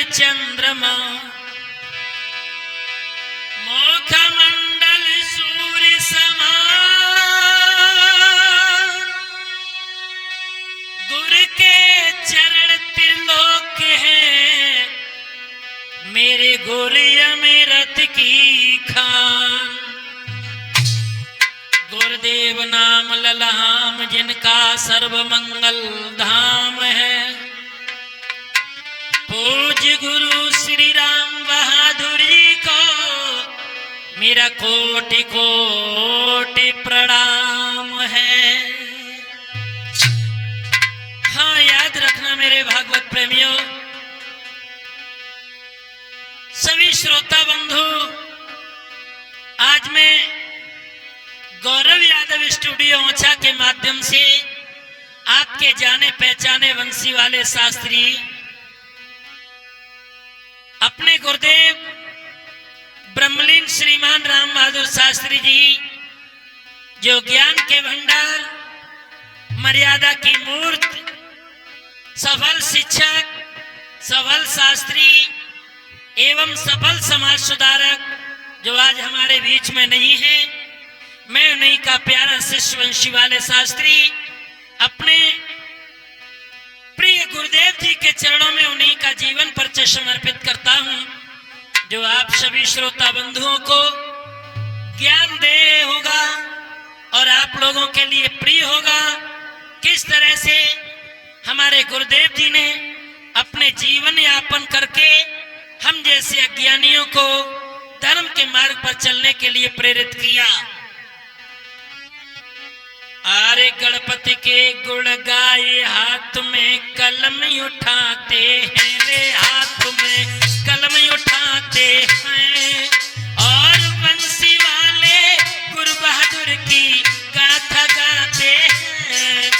चंद्रमा मुखमंडल सूर्य समान गुरु के चरण त्रिलोक है मेरे गुरु अमृत की खान। गुरुदेव नाम ललहाम जिनका सर्व मंगल धाम है। पूज्य गुरु श्री राम बहादुर जी को मेरा कोटि कोटि प्रणाम है। हाँ, याद रखना मेरे भागवत प्रेमियों, सभी श्रोता बंधु, आज मैं गौरव यादव स्टूडियो ओछा के माध्यम से आपके जाने पहचाने वंशी वाले शास्त्री अपने गुरुदेव ब्रह्मलीन श्रीमान राम बहादुर शास्त्री जी, जो ज्ञान के भंडार, मर्यादा की मूर्ति, सफल शिक्षक, सफल शास्त्री एवं सफल समाज सुधारक, जो आज हमारे बीच में नहीं है, मैं उन्हीं का प्यारा शिष्य वंशी वाले शास्त्री अपने प्रिय गुरुदेव जी के चरणों में उन्हीं का जीवन परिचय समर्पित करता हूं, जो आप सभी श्रोता बंधुओं को ज्ञान दे होगा और आप लोगों के लिए प्रिय होगा। किस तरह से हमारे गुरुदेव जी ने अपने जीवन यापन करके हम जैसे अज्ञानियों को धर्म के मार्ग पर चलने के लिए प्रेरित किया। अरे गणपति के गुण गाए हाथ में कलम उठाते हैं रे, हाथ में कलम उठाते हैं और बंसी वाले गुरु बहादुर की गाथा गाते हैं।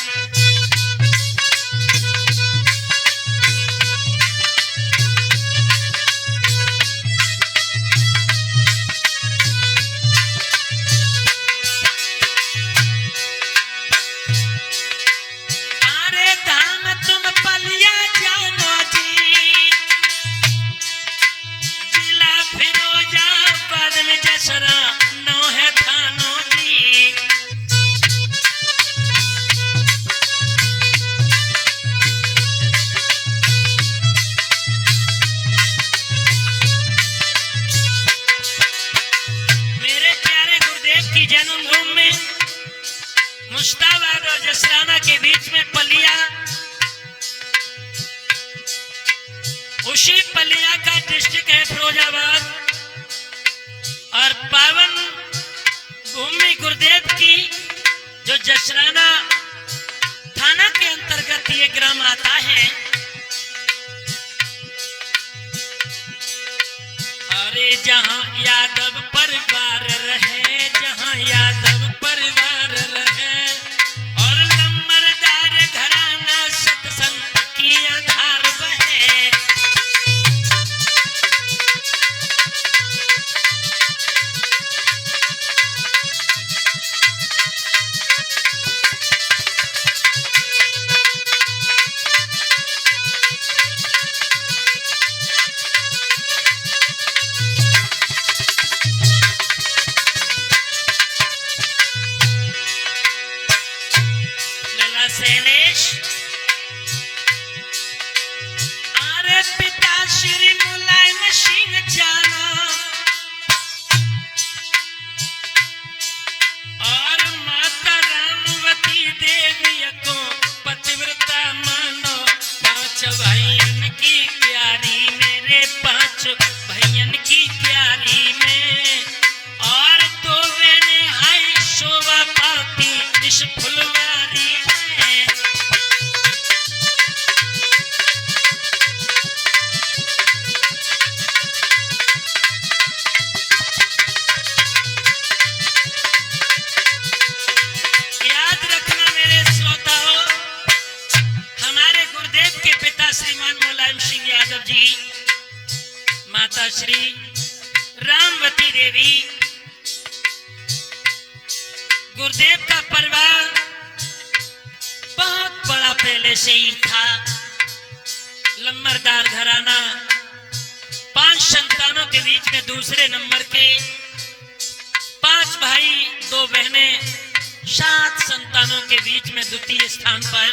मुश्ताबाद और जसराना के बीच में पलिया, उसी पलिया का डिस्ट्रिक्ट है फिरोजाबाद और पावन भूमि गुरुदेव की जो जसराना थाना के अंतर्गत ये ग्राम आता है। अरे जहां यादव परिवार रहे, जहां यादव परिवार रहे और लम्बरदार घराना सत्संग की आधार बहे। अरे पिता श्री मुलायम सिंह जाना और माता रामवती देवी को पतिव्रता मानो। पांच भाइयन की प्यारी मेरे, पांच भाइयन की प्यारी में और दो बहने आई शोभा पाती इस फुलवारी में। श्रीमान मुलायम सिंह यादव जी, माता श्री रामवती देवी, गुरुदेव का परिवार बहुत बड़ा पहले से ही था। लम्बरदार घराना, के बीच में दूसरे नंबर के, 5 भाई 2 बहनें 7 संतानों के बीच में द्वितीय स्थान पर।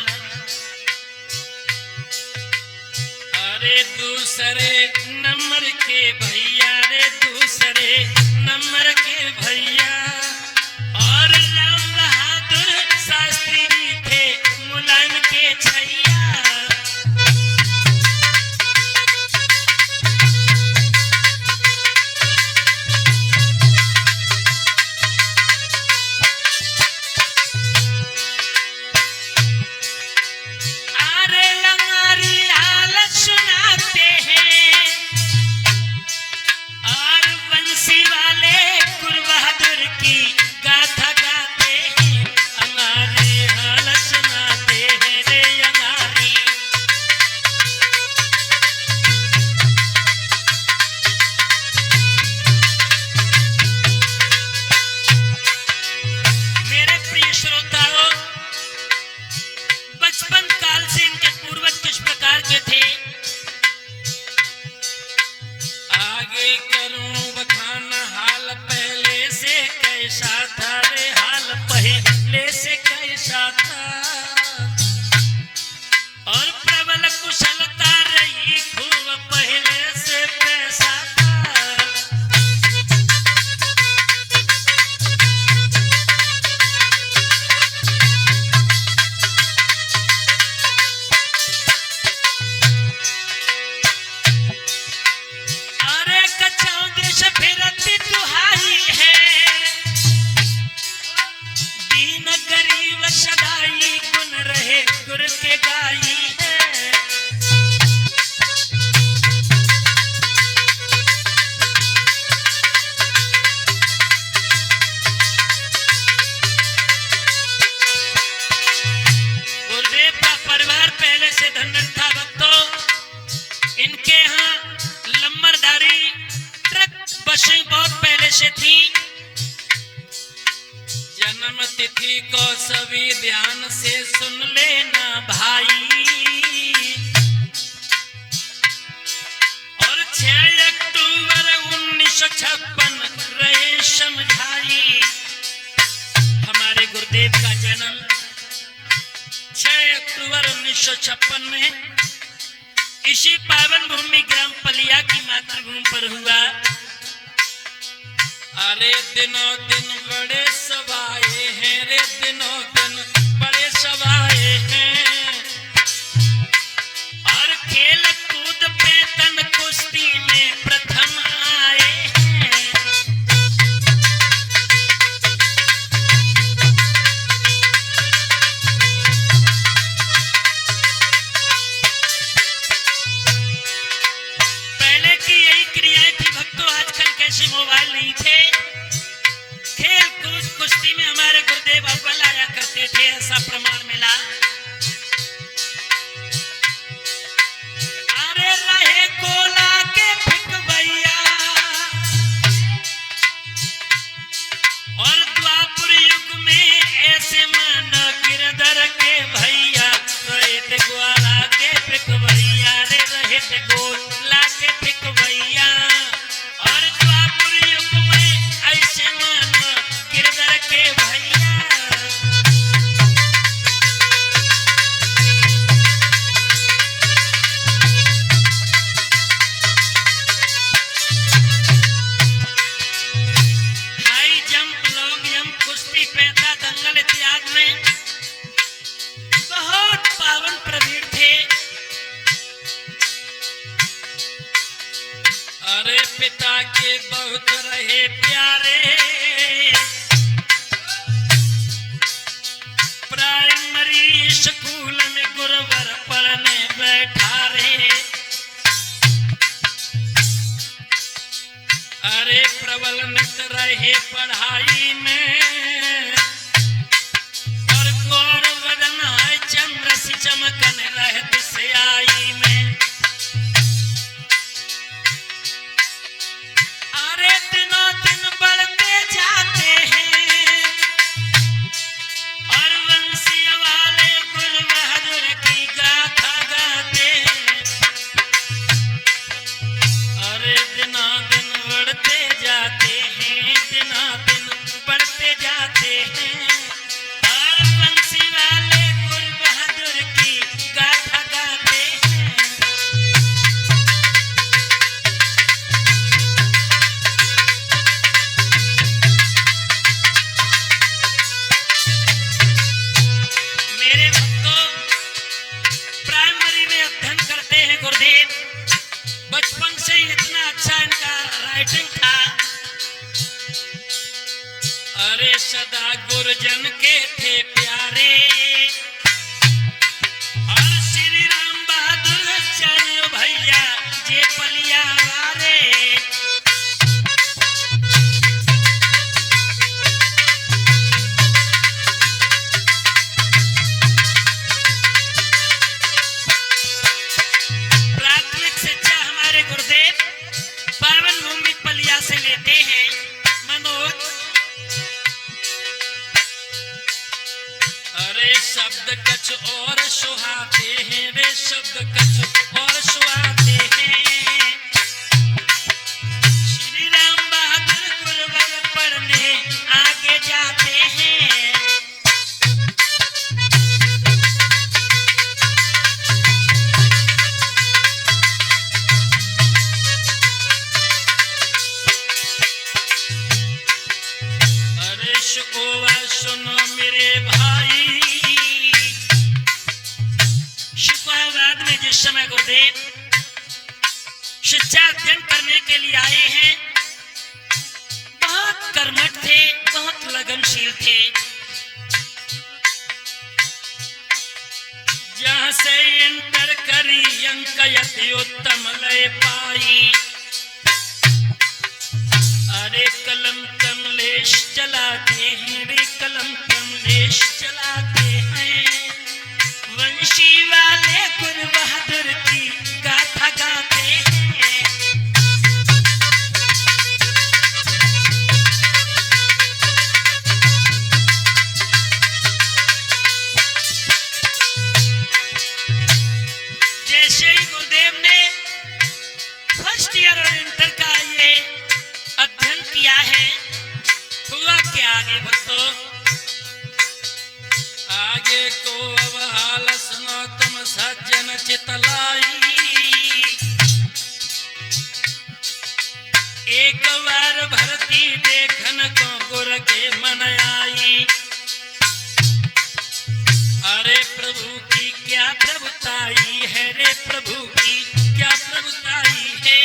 अरे दूसरे नंबर के भैया रे, दूसरे नंबर के भैया, और राम बहादुर शास्त्री जी थे मुलायम के छैया। और प्रबल कुशलता रही खूब पहले से पैसा था। अरे कच्चा देश फिरती दुहाई है, दीन गरीब सदाई गुण रहे गुर के गाई है। गुरुदेव का परिवार पहले से धनवान था भक्तों। इनके यहाँ लंबरदारी ट्रक बसें बहुत पहले से थी। जन्म तिथि को सभी ध्यान से सुन लेना भाई, और 6 अक्टूबर 1956 रहे समझाई। हमारे गुरुदेव का जन्म 6 अक्टूबर 1956 में इसी पावन भूमि ग्राम पलिया की मातृभूमि पर हुआ। अरे दिनों दिन बड़े सवाए हैं रे, दिनों दिन बड़े सवाए हैं, और खेल कूद पे तन कुश्ती में प्रथम आए हैं। पहले की यही क्रियाएं थी भक्तों, आजकल कैसे मोबाइल नहीं थे। खेल कूद कुश्ती में हमारे गुरुदेव अव्वल आया करते थे, ऐसा प्रमाण मिला। अरे रहे गोला के फिकवैया, और द्वापर युग में ऐसे माना गिरधर के भैया, रहे थे ग्वाला के फिकवैया रे, रहे थे गोला के फिकवैया, और द्वापर युग में ऐसे माना गिरधर के भैया। हाई जंप, लॉन्ग जंप, कुश्ती, पैंता, दंगल इत्यादि में बहुत पावन प्रवीण थे। अरे पिता के बहुत रहे प्यारे, प्राइमरी स्कूल में गुरुवर पढ़ने बैठा रे। अरे प्रबल नित रहे पढ़ाई में, और गौर वदन है चंद्र सी चमकन रहत स्याही में। अरे दिनों दिन बढ़ते जाते हैं, और वंशी वाले गुरु बहादुर की गाथा गाते हैं। अरे दिनों दिन हैं और बंसी वाले गुरु बहादुर की गाथा गाते हैं। मेरे भक्तों, प्राइमरी में अध्ययन करते हैं गुरुदेव, बचपन से ही इतना अच्छा इनका राइटिंग था। अरे सदा गुरुजन के थे प्यारे और श्री राम बहादुर चलो भैया जे पलिया वारे। प्राथमिक शिक्षा हमारे गुरुदेव पावन भूमि पलिया से लेते हैं। मनोज, अरे शब्द कछ और सुहाते हैं, रे शब्द कछ और सुहाते हैं। श्री राम बहादुर गुरुवर पढ़ने आगे जाते हैं। अरे शुकोवा सुनो मेरे भाई, शुकोवाद में जिस समय गुरुदेव शिक्षा अध्ययन करने के लिए आए हैं, बहुत कर्मठ थे, बहुत लगनशील थे। जहां से इंटर करी अंक यति उत्तम लय पाई। अरे कलम कमलेश चलाते हैं, रे कलम कमलेश चलाते हैं। वंशी वाले गुरु बहादुर की गाथा गाते हैं। जैसे ही गुरुदेव ने फर्स्ट ईयर और इंटर का ये अध्ययन किया है, हुआ क्या आगे भक्तों? आगे को अब हालस न तुम सज्जन चितलाई। एक बार भर्ती देखन को गुर के मन आई। अरे प्रभु की क्या प्रभुताई है, रे प्रभु की क्या प्रभुताई है।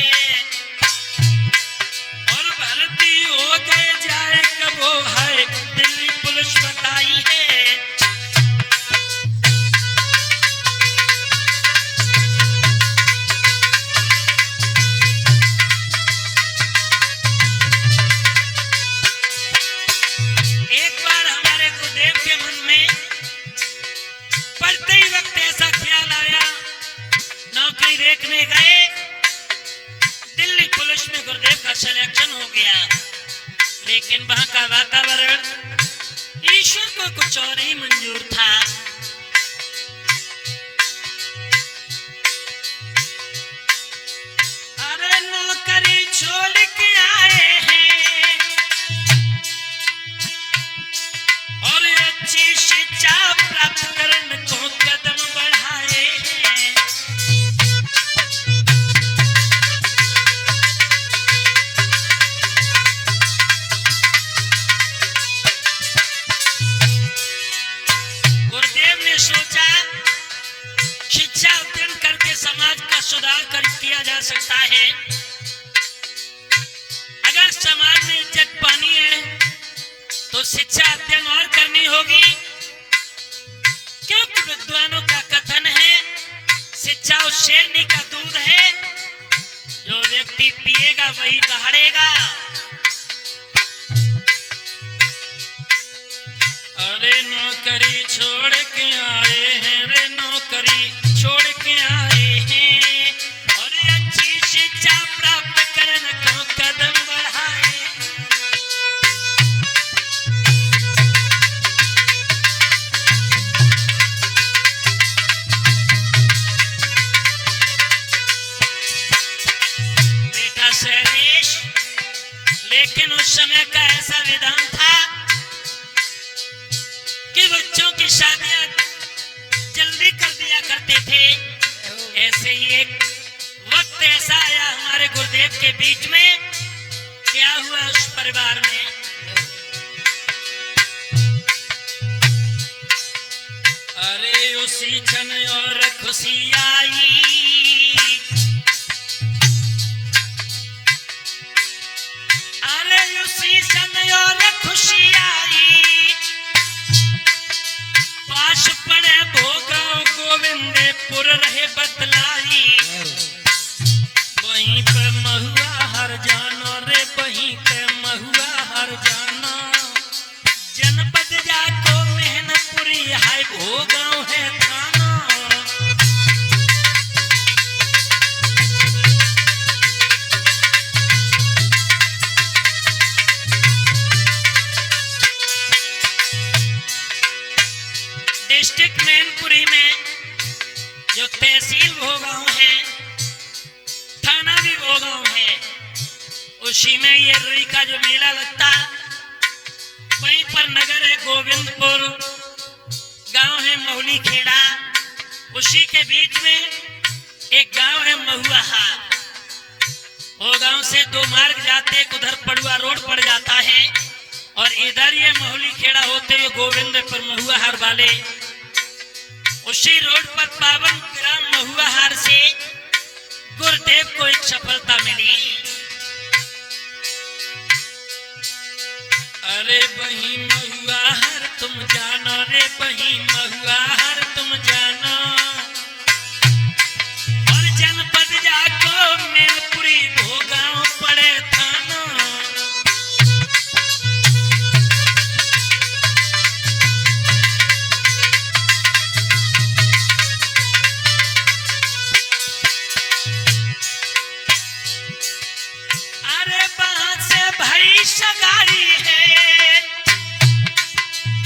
और भर्ती हो गए जाए कब वो है दिल्ली पुलिस बताई है। एक बार हमारे गुरुदेव के मन में पढ़ते ही वक्त ऐसा ख्याल आया, नौकरी देखने गए, दिल्ली पुलिस में गुरुदेव का सिलेक्शन हो गया। लेकिन वहां का वातावरण ईश्वर को कुछ और ही मंजूर था। अरे नौकरी छोड़ के आए हैं और अच्छी शिक्षा प्राप्त करने को कदम बढ़ाए हैं। गुरुदेव ने सोचा शिक्षा अध्ययन करके समाज का सुधार किया जा सकता है। अगर समाज में इज्जत पानी है तो शिक्षा अध्ययन और करनी होगी, क्योंकि विद्वानों का कथन है शिक्षा उस शेरनी का दूध है जो व्यक्ति पिएगा वही दहाड़ेगा। अरे नौकरी छोड़ के आए हैं, रे नौकरी छोड़ के आए हैं और अच्छी शिक्षा प्राप्त करने को कदम बढ़ाए। बेटा शैलेश, लेकिन उस समय का ऐसा विधान था करते थे। ऐसे ही एक वक्त ऐसा आया हमारे गुरुदेव के बीच में, क्या हुआ उस परिवार में, अरे उसी क्षण और खुशी आई, अरे उसी क्षण और खुशी आई, पास पड़े भोगांव गोविंदपुर रहे बतलाई, वहीं पे महुआ हर जानो रे, वहीं पे महुआ हर जानो, जनपद जाको मेहनपुरी हाय भोगांव है थाना। डिस्ट्रिक्ट मैनपुरी में जो तहसील भोगांव है, थाना भी भोगांव है, उसी में ये रुई का जो मेला लगता, वहीं पर नगर है गोविंदपुर, गांव है महुली खेड़ा, उसी के बीच में एक गांव है महुआहार। वो गांव से दो मार्ग जाते, उधर पड़ुआ रोड पड़ जाता है और इधर ये महुली खेड़ा होते हुए गोविंदपुर महुआहार वाले, उसी रोड पर पावन ग्राम महुआहार से गुरुदेव को एक सफलता मिली। अरे वहीं महुआहार तुम जानो रे, वहीं महुआहार तुम जानो, और जनपद जाको मैनपुरी भोगांव पड़े थाना। अरे बात से भाई सगाई है,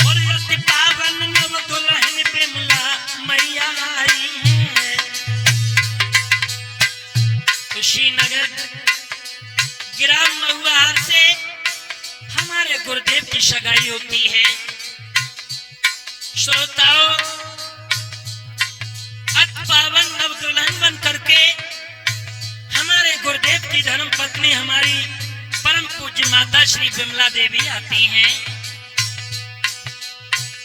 और अति पावन नव दुल्हन बिमला मैया आई है। कुशीनगर ग्राम महुआहार से हमारे गुरुदेव की सगाई होती है। श्रोताओं, अति पावन नव दुल्हन बन करके हमारे गुरुदेव की धर्म पत्नी हमारी परम पूज्य माता श्री बिमला देवी आती हैं।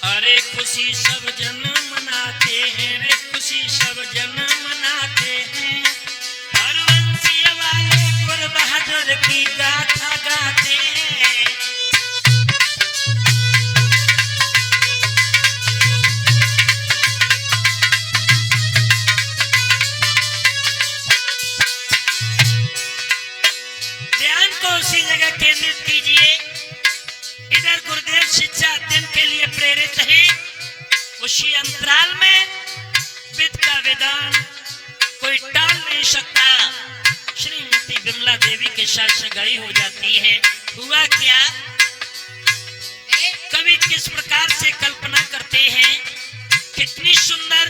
अरे खुशी सब जन मनाते हैं रे, खुशी सब जन मनाते हैं, और वंशीय वाले गुरु बहादुर की गाथा गाते हैं। ध्यान को उसी जगह केंद्रित कीजिए। इधर गुरुदेव शिक्षा अध्ययन के लिए प्रेरित है, उसी अंतराल में विद का वेदान कोई टाल नहीं सकता। श्रीमती बिमला देवी के साथ सगाई हो जाती है। हुआ क्या, कवि किस प्रकार से कल्पना करते हैं, कितनी सुंदर।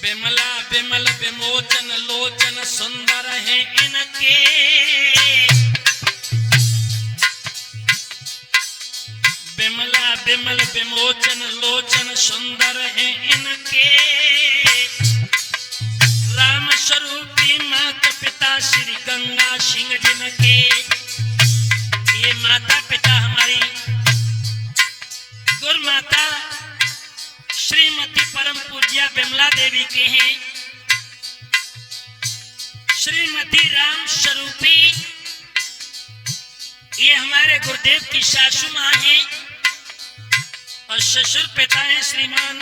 बिमला बिमल विमोचन लोचन सुंदर है इनके, बिमला बिमल विमोचन लोचन सुंदर है इनके, राम स्वरूपी माता पिता श्री गंगा सिंह जिनके। ये माता पिता हमारी गुरु माता श्रीमती परम पूज्या बिमला देवी के हैं। श्रीमती राम स्वरूपी ये हमारे गुरुदेव की सासू मां हैं, और ससुर पिता हैं श्रीमान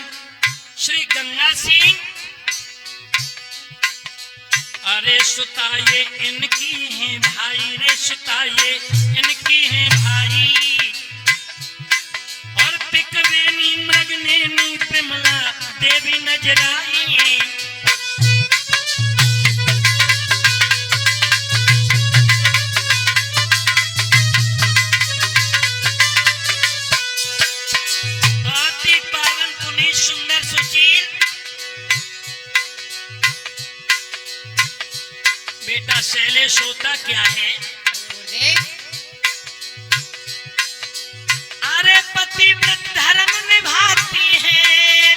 श्री गंगा सिंह। अरे सुता ये इनकी हैं भाई रे, सुता ये इनकी हैं भाई, और पिकवेनी मृगनेनी बिमला देवी नजराई। बहुत ही पावन पुनीत सुंदर सुशील बेटा शैलेश होता क्या है। अरे पतिव्रत धर्म निभाती है,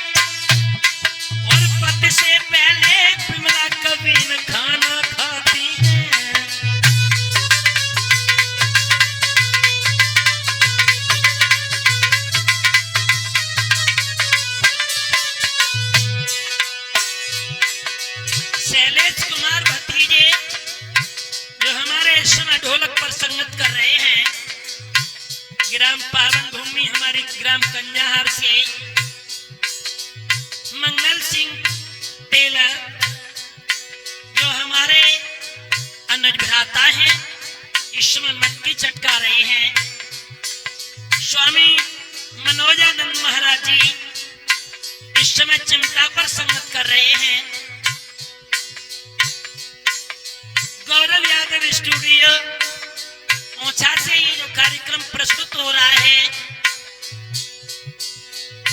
पावन भूमि हमारी ग्राम कंजाहर से मंगल सिंह टेलर जो हमारे अनुज भ्राता हैं, इस समय मटकी चटका रहे हैं। स्वामी मनोजानंद महाराज जी इस समय चिमटा पर संगत कर रहे हैं। गौरव यादव स्टूडियो ओछा से ये जो कार्यक्रम प्रस्तुत हो रहा है,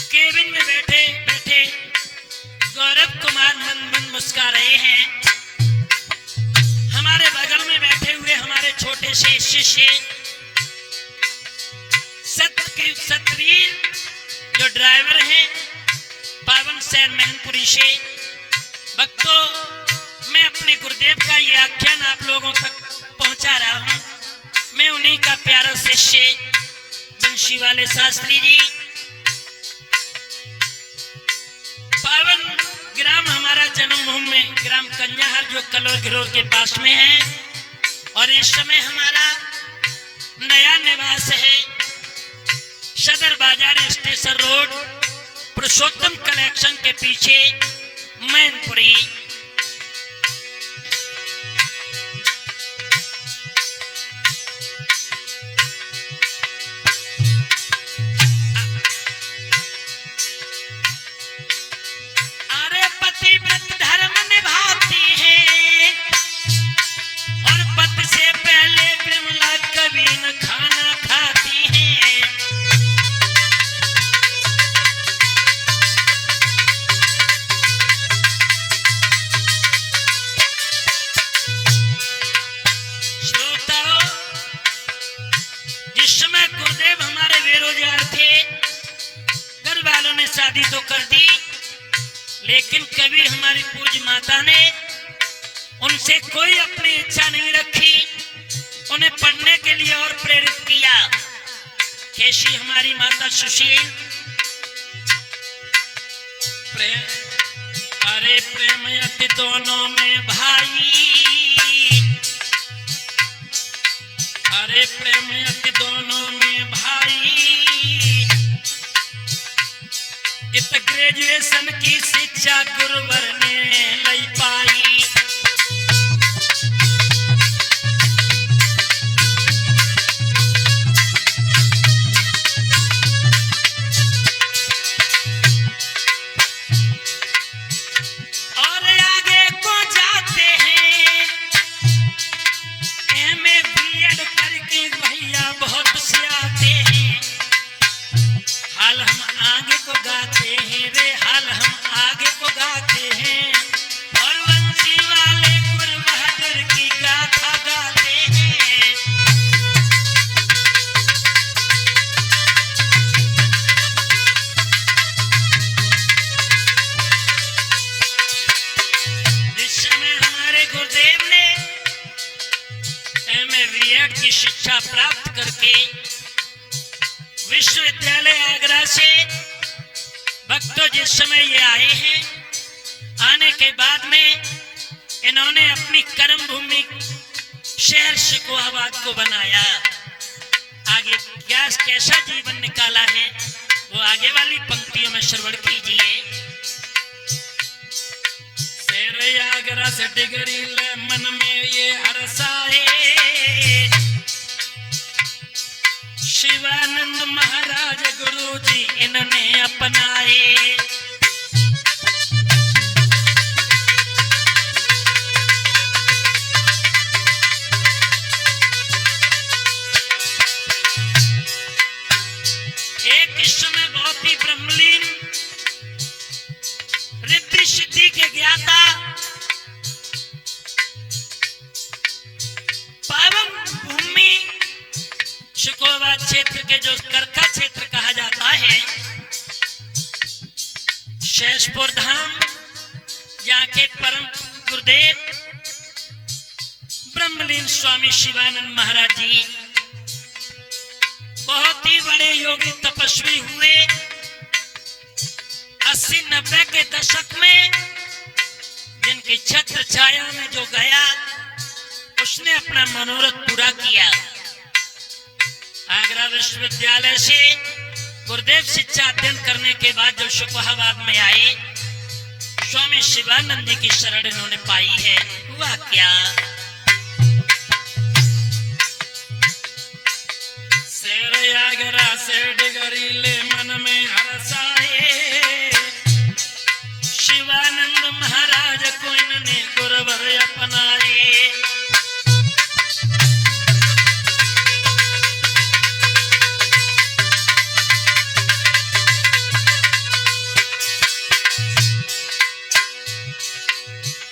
केबिन में बैठे बैठे गौरव कुमार मन मन मुस्कुरा रहे हैं। हमारे बगल में बैठे हुए हमारे छोटे से शिष्य सतवीर जो ड्राइवर हैं पावन शहर मैनपुरी से। भक्तों, मैं अपने गुरुदेव का ये आख्यान आप लोगों तक पहुंचा रहा हूं। मैं उन्हीं का प्यारा शिष्य बंशी वाले शास्त्री जी। पावन ग्राम हमारा जन्मभूमि में ग्राम कंजाहर जो कलोर घिरोर के पास में है, और इस समय हमारा नया निवास है सदर बाजार स्टेशन रोड पुरुषोत्तम कलेक्शन के पीछे मैनपुरी। अरे पतिव्रत धर्म निभाती है और पति से पहले विमला कभी न खाना खाती है। गुरुदेव हमारे बेरोजगार थे, घर वालों ने शादी तो कर दी, लेकिन कभी हमारी पूज्य माता ने उनसे कोई अपनी इच्छा नहीं रखी, उन्हें पढ़ने के लिए और प्रेरित किया। कैसी हमारी माता सुशील, अरे प्रेम अति दोनों में भाई, अरे प्रेम अति दोनों में भाई, इत ग्रेजुएशन की शिक्षा गुरुवर ने लई पाई। और आगे को जाते हैं एमए बीएड करके भैया बहुत से आते हैं। हाल हम आगे को गाते हैं रे, हाल हम आगे को गाते हैं, और वंशी वाले गुरु बहादुर की गाथा गाते हैं। जिस समय हमारे गुरुदेव ने एमए बीएड की शिक्षा प्राप्त करके विश्वविद्यालय आगरा से भक्तों जिस समय ये आए हैं, आने के बाद में इन्होंने अपनी कर्म भूमि शहर शिकोहाबाद को बनाया। आगे क्या कैसा जीवन निकाला है वो आगे वाली पंक्तियों में श्रवण कीजिए। शेर आगरा से डिग्री ले मन में ये हर्षाए, शिवानंद महाराज गुरु जी इन्होंने अपनाए। एक इस समय बहुत ही ब्रह्मलीन रिद्धि सिद्धि के ज्ञाता पावन भूमि शिकोहाबाद क्षेत्र के जो करका क्षेत्र कहा जाता है, शेषपुर धाम, जहाँ के परम गुरुदेव ब्रह्मलीन स्वामी शिवानंद महाराज जी बहुत ही बड़े योगी तपस्वी हुए। 80-90 के दशक में जिनकी छत्र छाया में जो गया उसने अपना मनोरथ पूरा किया। आगरा विश्वविद्यालय से गुरुदेव शिक्षा अध्ययन करने के बाद जब शुकहाबाद में आए, स्वामी शिवानंद जी की शरण इन्होंने पाई है। हुआ क्या? शेर आगरा से डिगरी ले मन में हर्ष आए, शिवानंद महाराज को इन्होंने गुरुवर अपनाए।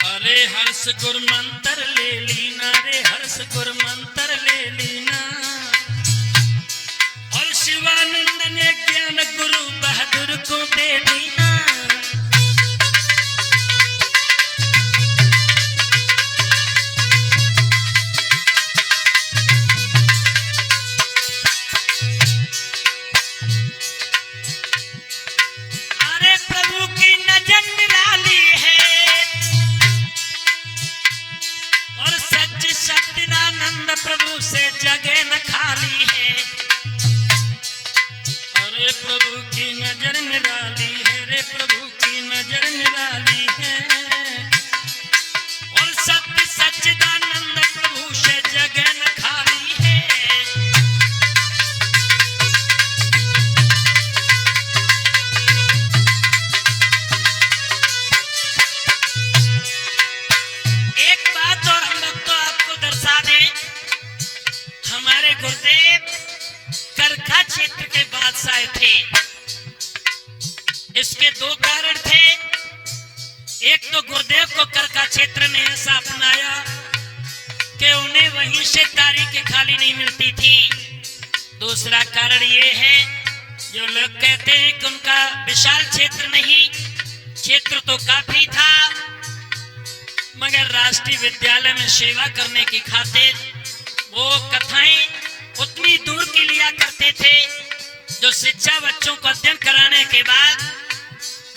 अरे हर्ष गुर मंत्र ले लीना, रे हर्ष गुर मंत्र ले लीना, और शिवानंद ने ज्ञान गुरु बहादुर को दे दीना। अरे प्रभु की नजर निराली है, और सच सच्चिदानंद प्रभु से जगह न खाली है। अरे प्रभु की नजर निराली है, रे प्रभु की नजर निराली है, और सत्य सच्चिदानंद प्रभु से जगह न खाली है। एक बात और हम लोग तो आपको दर्शा दें, हमारे गुरुदेव करखा क्षेत्र के बादशाह थे। इसके दो कारण थे। एक तो गुरुदेव को करखा क्षेत्र ने ऐसा अपनाया कि उन्हें वहीं से तारीखें खाली नहीं मिलती थी। दूसरा कारण ये है, जो लोग कहते हैं कि उनका विशाल क्षेत्र नहीं, क्षेत्र तो काफी था, मगर राष्ट्रीय विद्यालय में सेवा करने की खातिर वो कथाएं उतनी दूर की लिया करते थे, जो शिक्षा बच्चों को अध्ययन कराने के बाद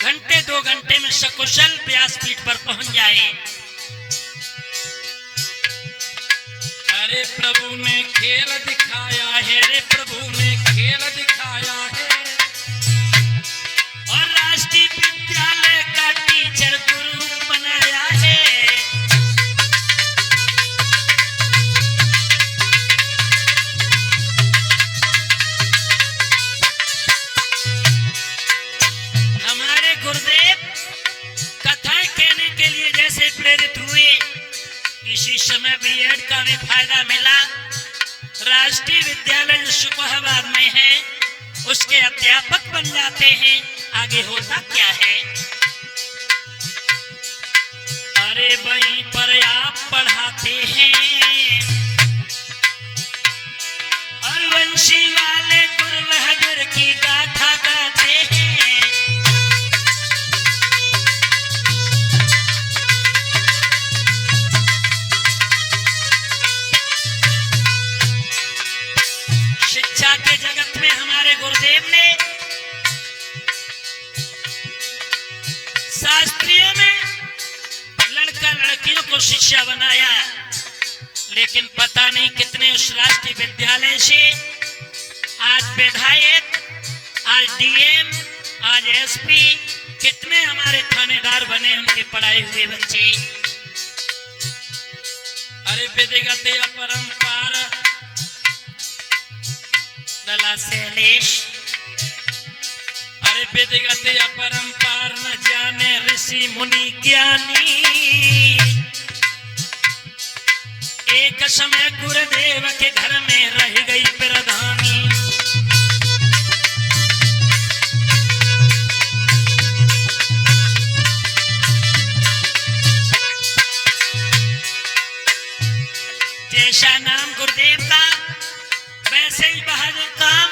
घंटे 2 घंटे में सकुशल व्यासपीठ पर पहुंच जाए। अरे प्रभु ने खेल दिखाया है, रे प्रभु ने खेल दिखाया है, और राष्ट्रीय विद्यालय का टीचर गुरु बनाया है। हमारे गुरुदेव कथाएं कहने के लिए जैसे प्रेरित हुए, इसी समय बीएड का भी फायदा मिला। राष्ट्रीय विद्यालय जो शुकहाबाद में है, उसके अध्यापक बन जाते हैं। आगे होता क्या है? अरे वहीं पर आप पढ़ाते हैं, और वंशी वाले गुरु बहादुर की गाथा गाते हैं। शिक्षा के जगत में हमारे गुरुदेव ने शास्त्रियों में लड़का लड़कियों को शिष्या बनाया, लेकिन पता नहीं कितने उस राष्ट्रीय विद्यालय से आज विधायक, आज डीएम, आज एसपी, कितने हमारे थानेदार बने उनके पढ़ाए हुए बच्चे। अरे विधिगत अपरंपार दला शैलेश, अरे विधिगत अपरंपार न जाने ऋषि मुनि ज्ञानी, एक समय गुरुदेव के घर में रह गई प्रधानी। जैसा नाम गुरुदेव का, वैसे ही बहादुर काम।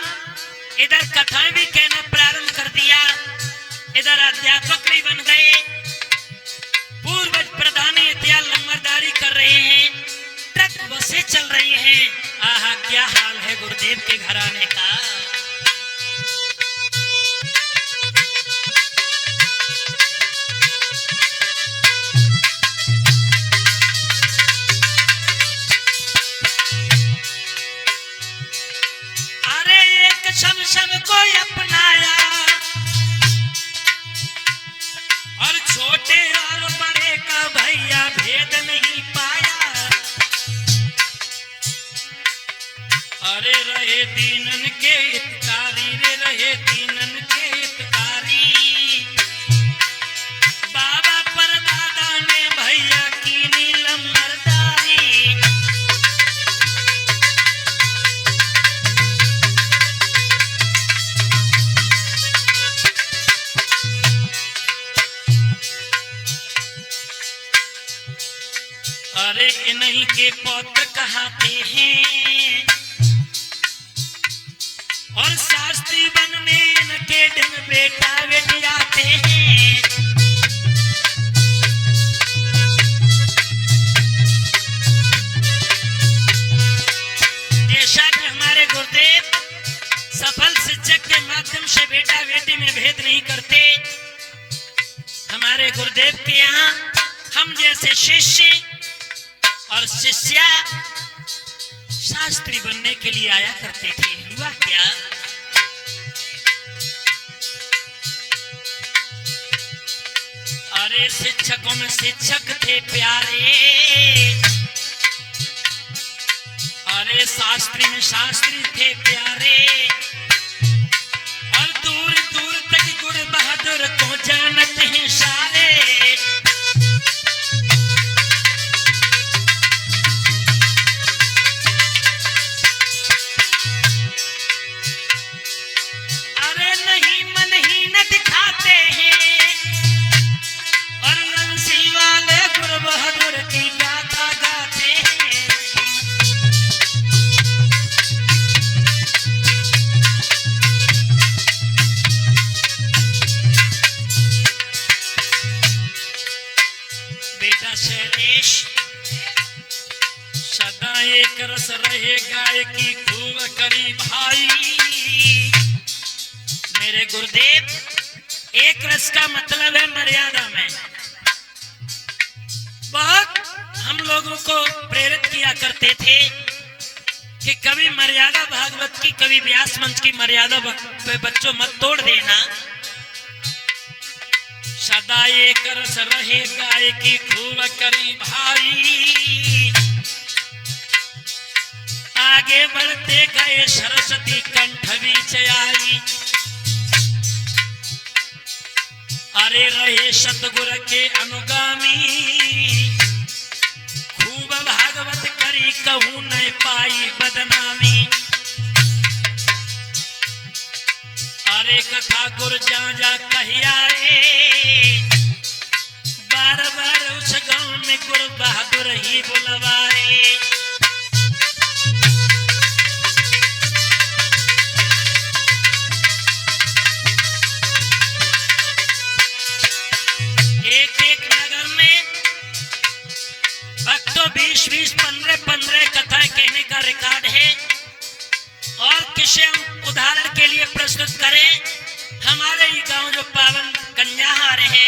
इधर कथाएं भी कहना प्रारंभ कर दिया, इधर अध्यापक भी बन गए, पूर्व प्रधानी इतिहास लंबरदारी कर रहे हैं, ट्रक बसें चल रही हैं। आहा, क्या हाल है गुरुदेव के घराने का। को अपनाया और छोटे और बड़े का भैया भेद नहीं पाया। अरे रहे दीनन के हितकारी रे रहे दीनन के हितकारी। बाबा परदादा ने भैया की नीलम मर्दारी। अरे इन्हीं के पौत्र कहते हैं और शास्त्री वन में इनके दिन बेटा बेट जाते हैं। जैसा कि हमारे गुरुदेव सफल शिक्षक के माध्यम से बेटा बेटी में भेद नहीं करते, हमारे गुरुदेव के यहाँ हम जैसे शिष्य और शिष्या शास्त्री बनने के लिए आया करते थे। हुआ क्या, अरे शिक्षकों में शिक्षक थे प्यारे, अरे शास्त्री में शास्त्री थे प्यारे। और दूर दूर तक गुरु बहादुर को जानते हैं सारे। सदा एक रस रहे गाय की खूब करी भाई। मेरे गुरुदेव एक रस का मतलब है मर्यादा में। बहुत हम लोगों को प्रेरित किया करते थे कि कभी मर्यादा भागवत की कभी व्यास मंच की मर्यादा बच्चों मत तोड़ देना। सदा एक रस रहे गाय की खूब करी भाई। आगे बढ़ते गए सरस्वती कंठ बीच आई। अरे रहे सतगुर के अनुगामी। खूब भागवत करी कहूं न पाई बदनामी। अरे कथा गुरु जा जा कहिया रे। बार बार उस गांव में गुरु बहादुर ही बुलवाए। एक एक नगर में भक्तों 20-20, 15-15 कथा कहने का रिकॉर्ड है। और किसे हम उदाहरण के लिए प्रस्तुत करें, हमारे ही गांव जो पावन कन्याहार है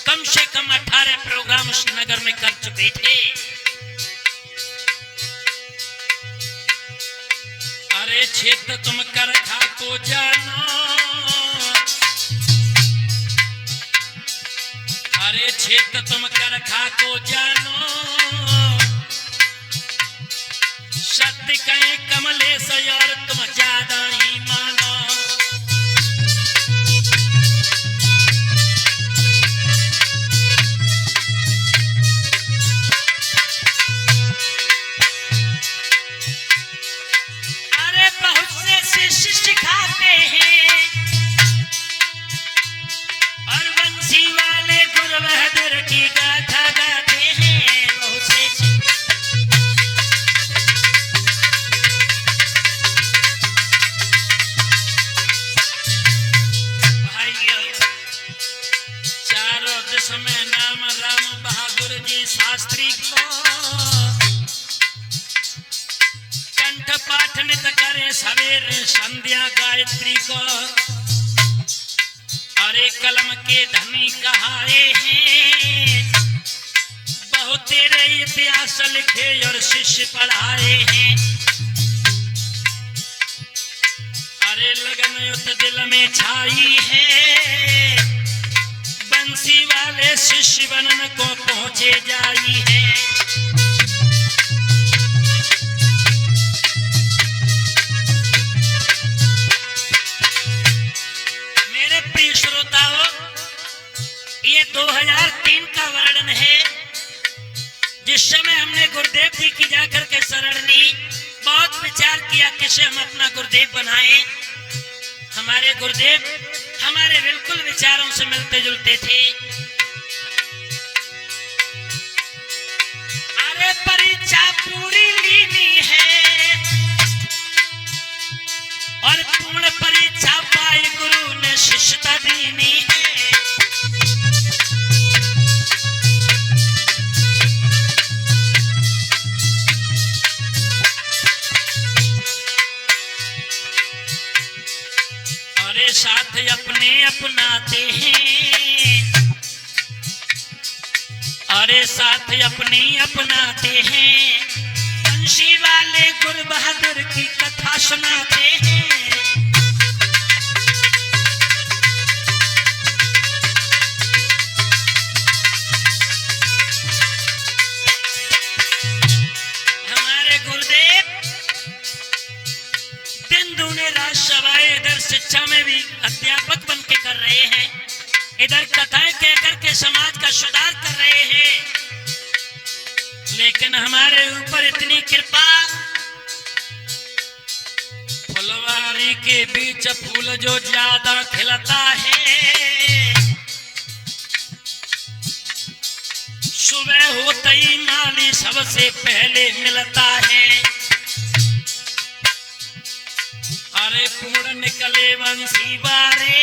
कम से कम 18 प्रोग्राम उस नगर में कर चुके थे। अरे क्षेत्र तुम कर खा को जानो। अरे क्षेत्र तुम कर खा को जानो। सत्य कहे कमलेश और तुम ज्यादा ही मानो। अरे बहुत से शिष्य सिखाते हैं और बंसी वाले गुरु बहादुर की गाथा गाते हैं। बहुत से समय नाम राम बहादुर जी शास्त्री को कंठ पाठ नित करे सवेरे संध्या गायत्री को। अरे कलम के धनी कहाए हैं। बहुत तेरे इतिहास लिखे और शिष्य पढ़ाए हैं। अरे लगन युद्ध दिल में छाई है, बंसी वाले शिष्य बनन को पहुंचे जाई है। मेरे प्रिय श्रोताओं, ये 2003 का वर्णन है, जिस समय हमने गुरुदेव जी की जाकर के शरण ली, बहुत विचार किया किसे हम अपना गुरुदेव बनाएं। हमारे गुरुदेव हमारे बिल्कुल विचारों से मिलते जुलते थे। अरे परीक्षा पूरी लीनी है और पूर्ण परीक्षा पाई गुरु ने शिष्यता दीनी है। साथ अपने अपनाते हैं, अरे साथ अपने अपनाते हैं, बंसी वाले गुरु बहादुर की कथा सुनाते हैं। हमारे गुरुदेव दिन दूने रात सवाए, इधर शिक्षा में भी अध्यापक बन के कर रहे हैं, इधर कथाएं कहकर के समाज का सुधार कर रहे हैं। लेकिन हमारे ऊपर इतनी कृपा, फुलवारी के बीच फूल जो ज्यादा खिलता है, सुबह होते ही माली सबसे पहले मिलता है। अरे पूर्ण निकले बंसी वारे,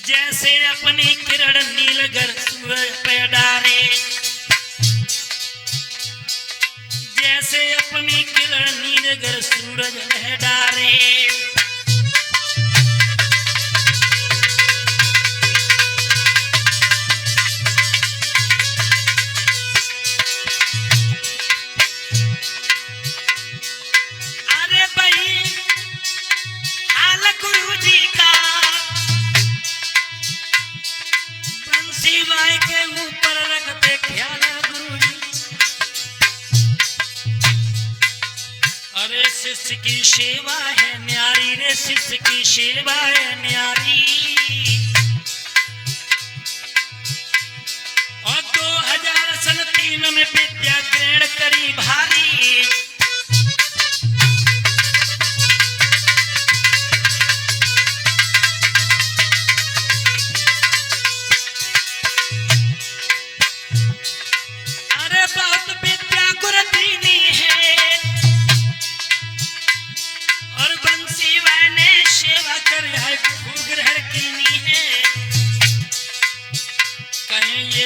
जैसे अपनी किरण नीलगर सूरज पे डारे, जैसे अपनी किरण नीलगर सूरज पे डारे। के ऊपर रखते ख्याल गुरुजी। अरे शिष्य की सेवा है न्यारी रे, शिष्य की सेवा है न्यारी। और 2003 में विद्या ग्रहण करी भारी।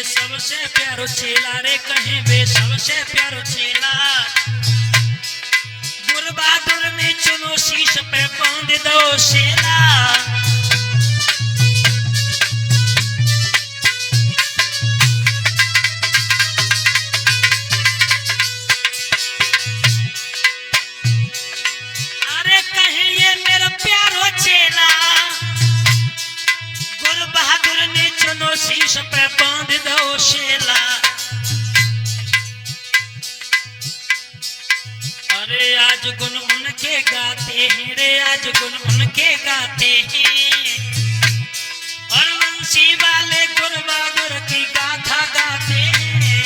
सबसे प्यारो चेला रे, कहीं वे सबसे प्यारो चेला। गुरु बहादुर ने चुनो शीश पे बांध दो शेला। अरे कहीं ये मेरा प्यारो चेला, गुरु बहादुर ने चुनो शीश पे बांध दो शेला। अरे आज गुण उनके गाते हैं रे, आज गुण उनके गाते हैं। और वंशी वाले गुरु बहादुर की गाथा गाते हैं।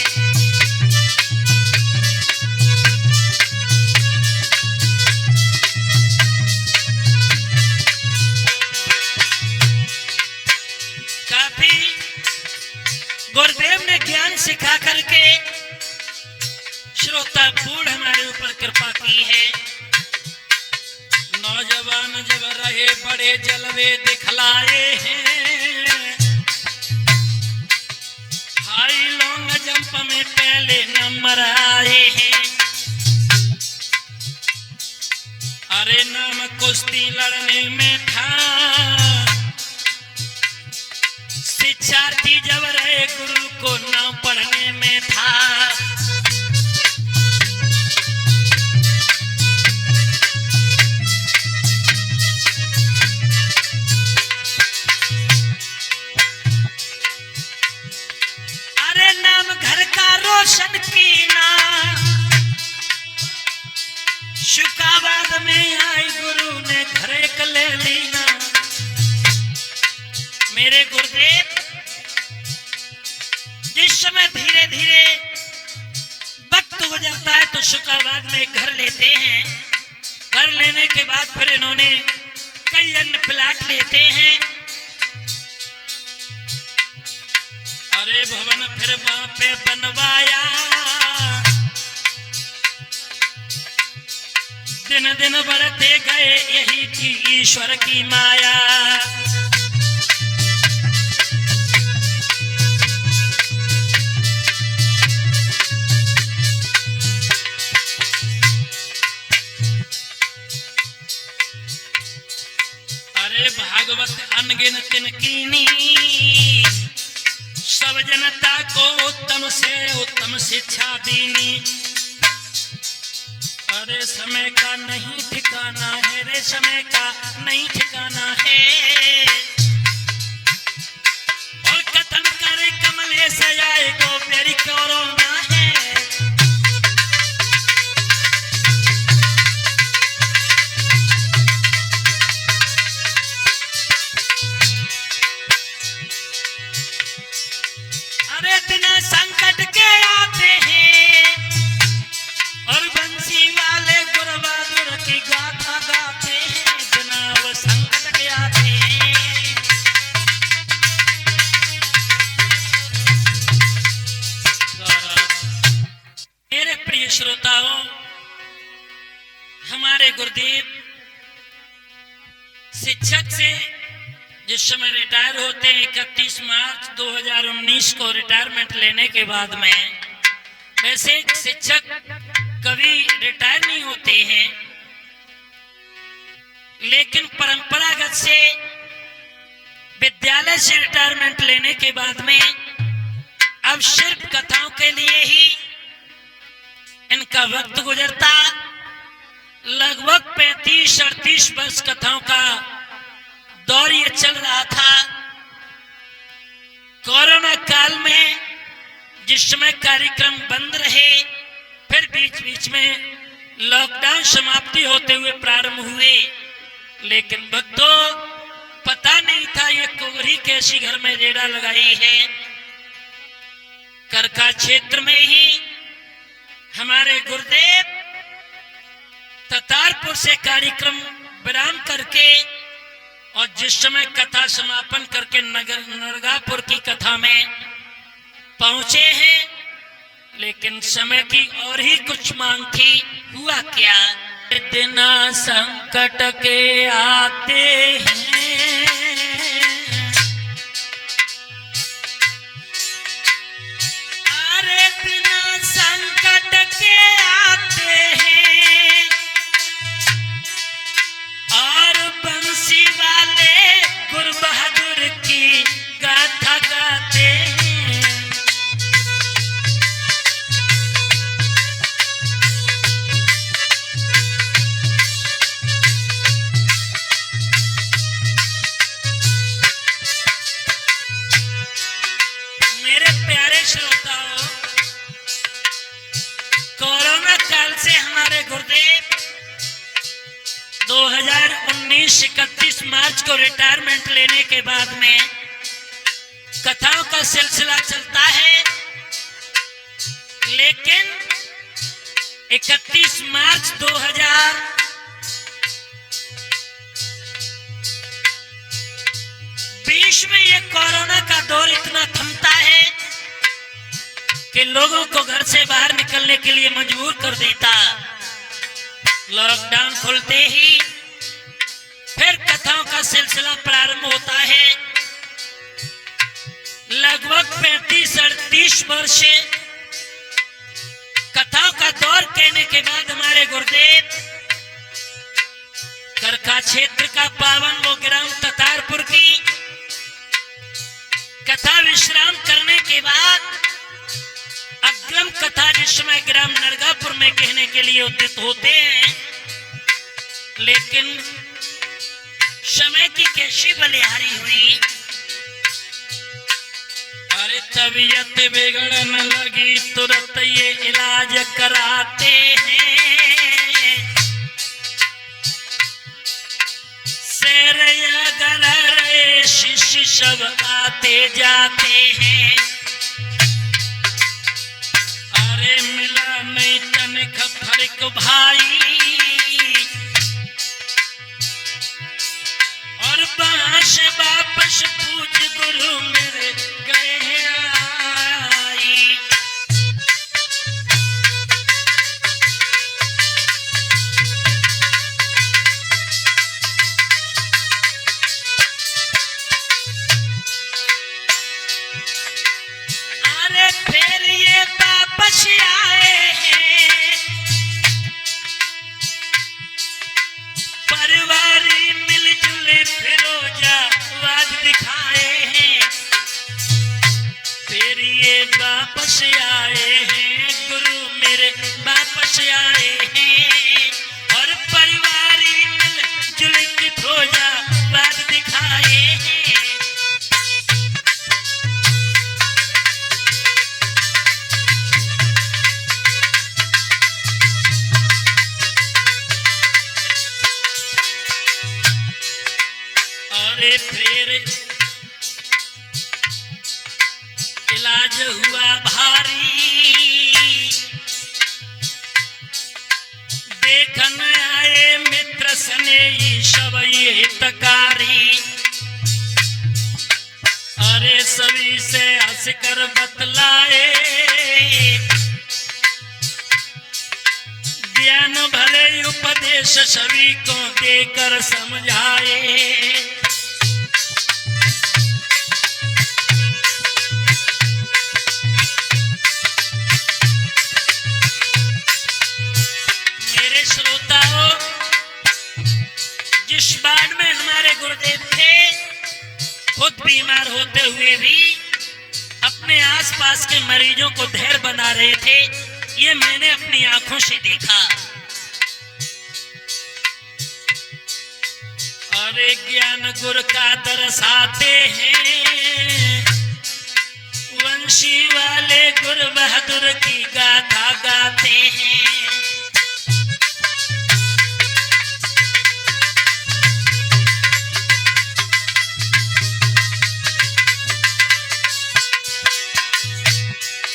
काफी गुरुदेव ने ज्ञान सिखा करके श्रोता बूढ़ हमारे ऊपर कृपा की है। नौजवान जब रहे बड़े जलवे दिखलाए हैं। हाई लॉन्ग जंप में पहले नंबर आए हैं। अरे नाम कुश्ती लड़ने में था, शिक्षार्थी जब रहे गुरु को नाम पढ़ने में था। मेरे गुरुदेव जिस समय धीरे धीरे वक्त गुजरता है तो शुक्राबाद में घर लेते हैं। घर लेने के बाद फिर इन्होंने कई अन्य प्लाट लेते हैं। अरे भवन फिर वहां पे बनवाया, दिन दिन बढ़ते गए, यही थी ईश्वर की माया। अरे भागवत अनगिन तिनकीनी, सब जनता को उत्तम से उत्तम शिक्षा दीनी। अरे समय का नहीं ठिकाना है, रे समय का नहीं ठिकाना है। और कथन करे कमले से आए गो मेरी कोरोना है। अरे बिना संकट के आते हैं और बंसी वाले गुरु बहादुर की गाथा गाते हैं। बिना वो संकट के आते हैं। मेरे प्रिय श्रोताओं, हमारे गुरुदेव शिक्षक से जिस समय रिटायर होते हैं 31 मार्च 2019 को रिटायरमेंट लेने के बाद में, वैसे शिक्षक कभी रिटायर नहीं होते हैं, लेकिन परंपरागत से विद्यालय से रिटायरमेंट लेने के बाद में अब सिर्फ कथाओं के लिए ही इनका वक्त गुजरता। लगभग 35-38 वर्ष कथाओं का दौर ये चल रहा था। कोरोना काल में जिस समय कार्यक्रम बंद रहे, फिर बीच बीच में लॉकडाउन समाप्ति होते हुए प्रारंभ हुए, लेकिन भक्तों पता नहीं था ये कोहरी कैसी घर में डेरा लगाई है। करका क्षेत्र में ही हमारे गुरुदेव ततारपुर से कार्यक्रम विराम करके और जिस समय कथा समापन करके नगर नरगापुर की कथा में पहुंचे हैं, लेकिन समय की और ही कुछ मांग थी। हुआ क्या, इतना संकट के आते हैं, अरे बिना संकट के आते हैं और बंसी वाले गुरु बहादुर की गाथा गाते हैं। मेरे प्यारे श्रोताओं, कोरोना काल से हमारे गुरुदेव 2019 31 मार्च को रिटायरमेंट लेने के बाद में कथाओं का सिलसिला चलता है, लेकिन 31 मार्च 2020 में ये कोरोना का दौर इतना थमता है कि लोगों को घर से बाहर निकलने के लिए मजबूर कर देता। लॉकडाउन खुलते ही फिर कथाओं का सिलसिला प्रारंभ होता है। लगभग 35-38 वर्ष कथाओं का दौर कहने के बाद हमारे गुरुदेव करका क्षेत्र का पावन वो ग्राम ततारपुर की कथा विश्राम करने के बाद अग्रम कथा जिस समय ग्राम नरगापुर में कहने के लिए उद्यत होते हैं, लेकिन समय की कैसी बलिहारी हुई। अरे तबीयत बिगड़ने लगी, तुरंत ये इलाज कराते हैं। शेर या गलर शिष्य सब आते जाते हैं। अरे मिला नहीं तनक फर्क भाई, और वहां से वापस पूज गुरु मेरे गए आई। अरे फिर ये वापस आए हैं, परिवारी मिलजुले फिरोजाबाद दिखाए हैं। फिर ये वापस आए हैं, गुरु मेरे वापस आए हैं, और परिवारी मिलजुले फिरोजाबाद दिखाए हैं। अरे फिर इलाज हुआ भारी, देखन आए मित्र सने सब ये हितकारी। अरे सभी से हंसकर बतलाए, ज्ञान भले उपदेश सभी को देकर समझाए। मेरे श्रोताओं, जिस वार्ड में हमारे गुरुदेव थे, खुद बीमार होते हुए भी अपने आसपास के मरीजों को धैर्य बना रहे थे, ये मैंने अपनी आंखों से देखा। अरे ज्ञान गुरु का दर्शाते हैं, वंशी वाले गुरु बहादुर की गाथा गाते हैं।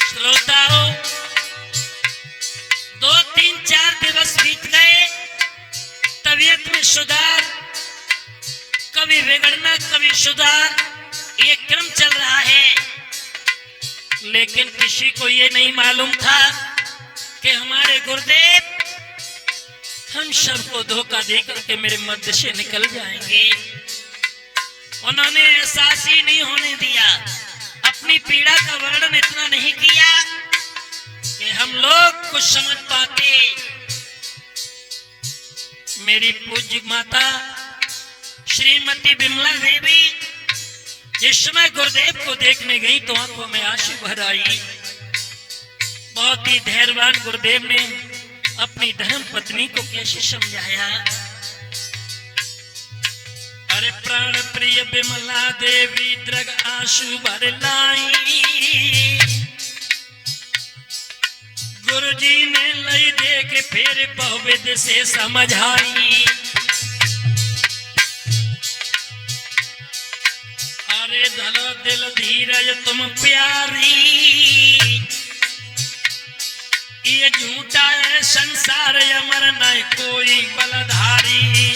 श्रोताओं, 2-3-4 दिवस बीत गए, तबीयत में सुधार, कभी बिगड़ना कभी सुधार, ये क्रम चल रहा है। लेकिन किसी को ये नहीं मालूम था कि हमारे गुरुदेव हम सबको धोखा देकर के मेरे मध्य से निकल जाएंगे। उन्होंने एहसास ही नहीं होने दिया, अपनी पीड़ा का वर्णन इतना नहीं किया कि हम लोग कुछ समझ पाते। मेरी पूज्य माता श्रीमती विमला देवी जिस समय गुरुदेव को देखने गई तो आंखों में आंसू भर आई। बहुत ही धैर्यवान गुरुदेव ने अपनी धर्म पत्नी को कैसे समझाया। अरे प्राण प्रिय विमला देवी दृग आंसू भर लाई, गुरुजी ने लई दे के फिर बहुविध से समझाई। अरे धलो दिल धीरज तुम प्यारी, ये झूठा है संसार अमर न कोई बलधारी।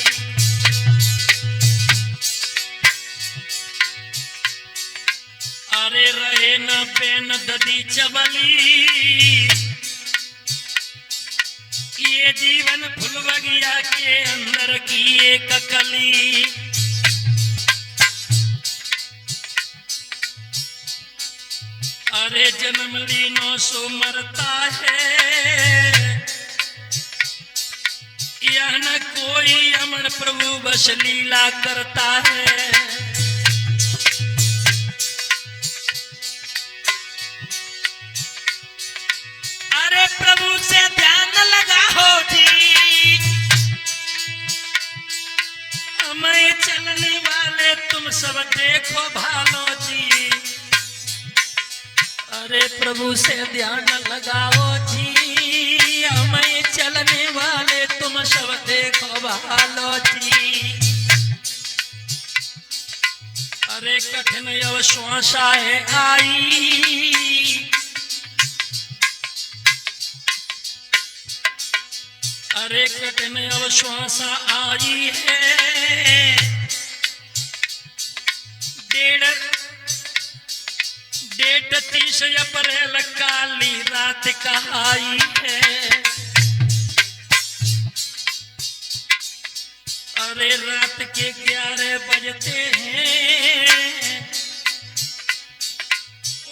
अरे रहे न बेन ददी चबली, ये जीवन फूल बगिया के अंदर की एक कली। अरे जन्म लीनो सो मरता है, यह न कोई अमर प्रभु बस लीला करता है। अरे प्रभु से ध्यान लगा हो जी, हमें चलने वाले तुम सब देखो भालो जी। अरे प्रभु से ध्यान लगाओ जी, हमें चलने वाले तुम सब देखो भालो जी। अरे कठिन अवश्वासाएं आई, अरे कठिन अवश्वासा आई है, डेट 30 अप्रैल काली रात का आई है। अरे रात के 11 बजते हैं,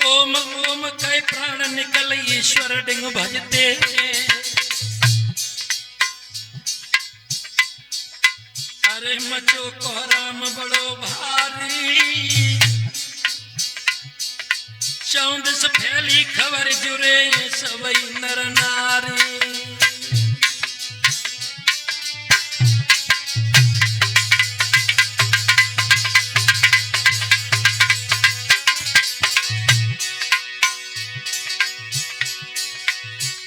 ओम ओम कई प्राण निकल ईश्वर डिंग भजते हैं। अरे मचो कोहराम बड़ो भारी, चौंद से फैली खबर जुरे सबई नर नारी।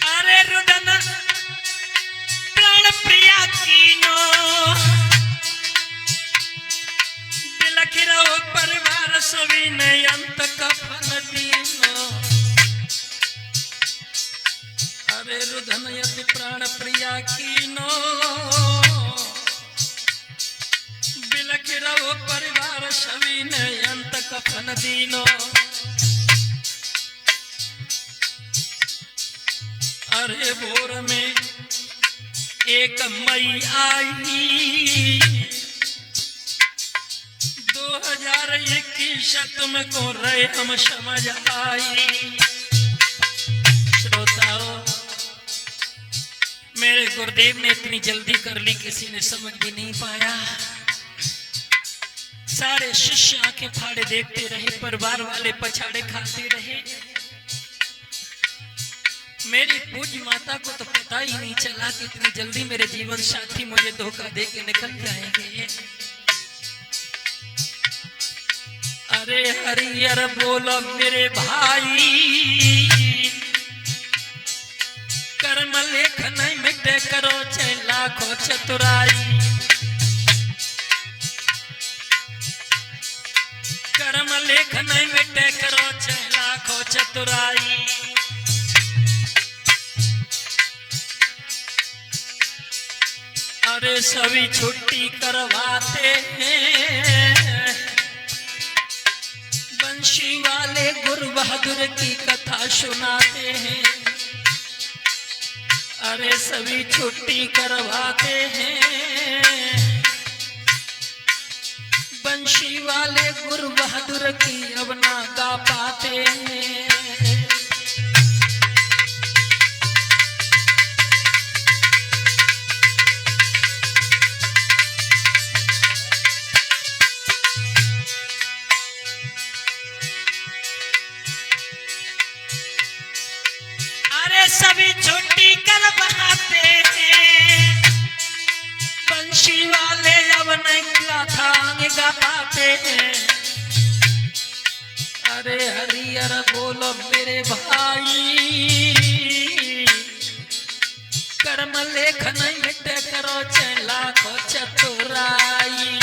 अरे रुदन प्राण प्रिया कीनो, बिलखिरो परिवार सभी ने अंत कफन दीनो। अरे रुदन यति प्राण प्रिया कीनो, बिलखिरो परिवार सभी ने अंत कफन दीनो। अरे भोर में 1 मई आई, 2021 तुमको रहे हम समझ आई। श्रोताओं, मेरे गुरुदेव ने इतनी जल्दी कर ली, किसी ने समझ भी नहीं पाया। सारे शिष्य आंखें फाड़े देखते रहे, परिवार वाले पछाड़े खाते रहे। मेरी पूज्य माता को तो पता ही नहीं चला कि इतनी जल्दी मेरे जीवन साथी मुझे धोखा दे के निकल जाएंगे। अरे हरियर बोलो मेरे भाई, कर्म लेख नहीं मिटे करो चाहे लाखों चतुराई। कर्म लेख नहीं मिटे करो चाहे लाखों चतुराई। अरे सभी छुट्टी करवाते हैं, बंशी वाले गुरु बहादुर की कथा सुनाते हैं। अरे सभी छुट्टी करवाते हैं, बंशी वाले गुरु बहादुर की अब ना गा पाते हैं। सभी छुट्टी कर बहाते हैं, बंशी वाले अब नहीं गाथा गा पाते हैं। अरे हरियर बोलो मेरे भाई, कर्म लेख नहीं मिटे करो चाहे लाखों चतुराई।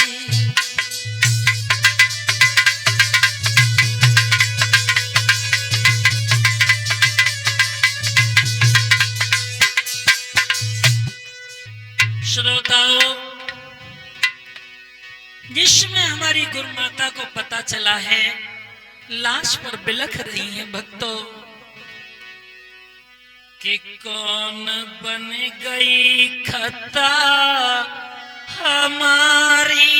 श्रोताओं, जिसमें हमारी गुरु माता को पता चला है लाश पर बिलख रही है भक्तों कि कौन बन गई खता हमारी,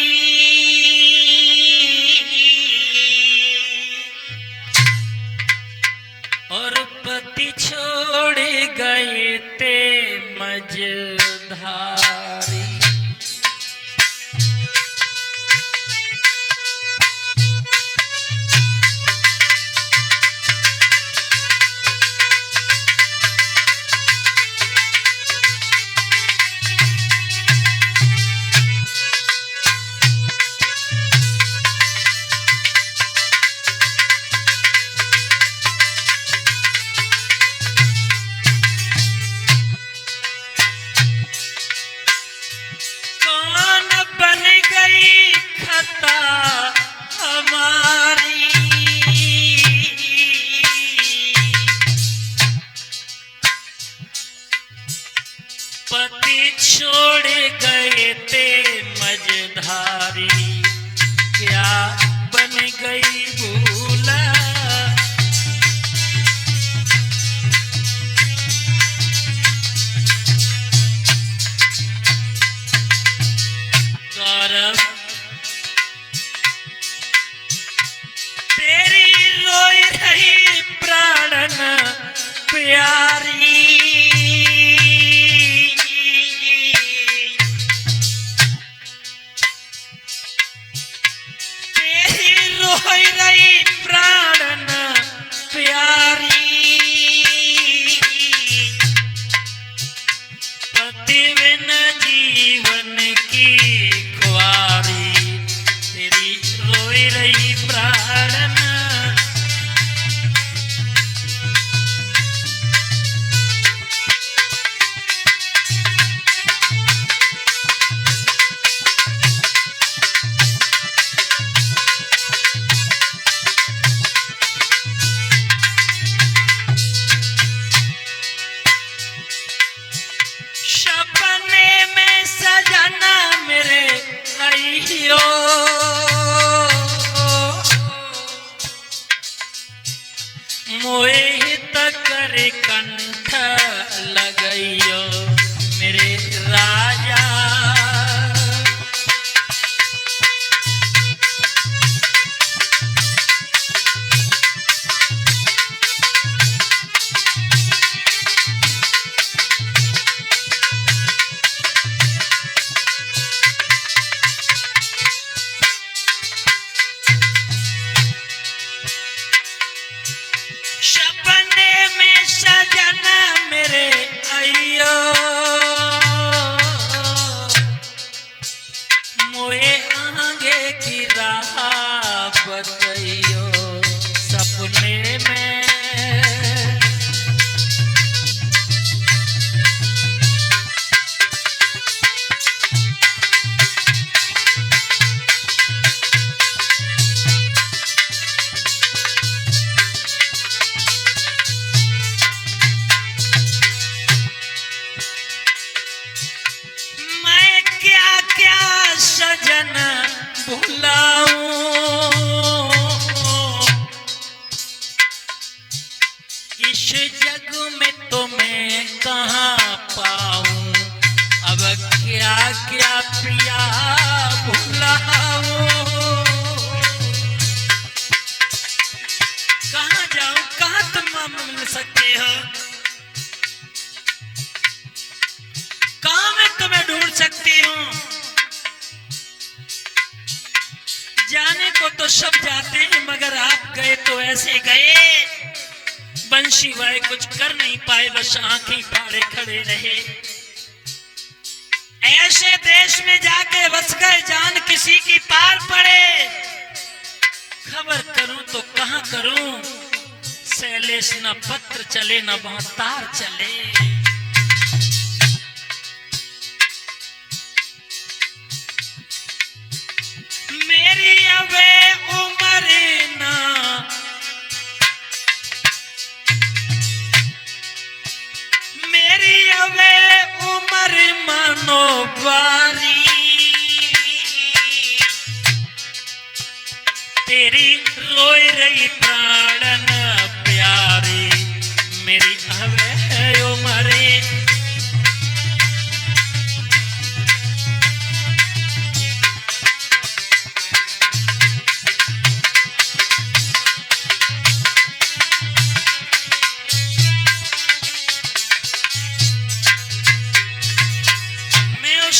और पति छोड़ गए ते मझधारी। करब तेरी रोई रही प्राणन प्यारी तेरी रोई रही प्राणन प्यारी प्रतिबिन जीवन की खुआरी तेरी रोई रही प्राणन सपने में सजना मेरे आइयो मोहित कर कंठ लगइयो मेरे राजा सपने में सजना मेरे आइयो मोए आगे की राह बतइयो सपने में मैं क्या क्या सजन भुलाऊं इस जग में तो मैं कहाँ पाऊं अब क्या क्या प्रिया भुलाऊं कहाँ जाऊं कहाँ तुम मिल सकते हो कहाँ मैं तुम्हें ढूंढ सकती हूँ जाने को तो सब जाते हैं मगर आप गए तो ऐसे गए बंशी भाई कुछ कर नहीं पाए बस आंखें फाड़े खड़े रहे ऐसे देश में जाके बस गए जान किसी की पार पड़े खबर करूं तो कहां करूं शैलेश न पत्र चले न वहां तार चले मेरी अबे उम्र ना मेरी अबे उम्र मानो बारी तेरी रोई रही प्राणन प्यारी मेरी अबे उम्र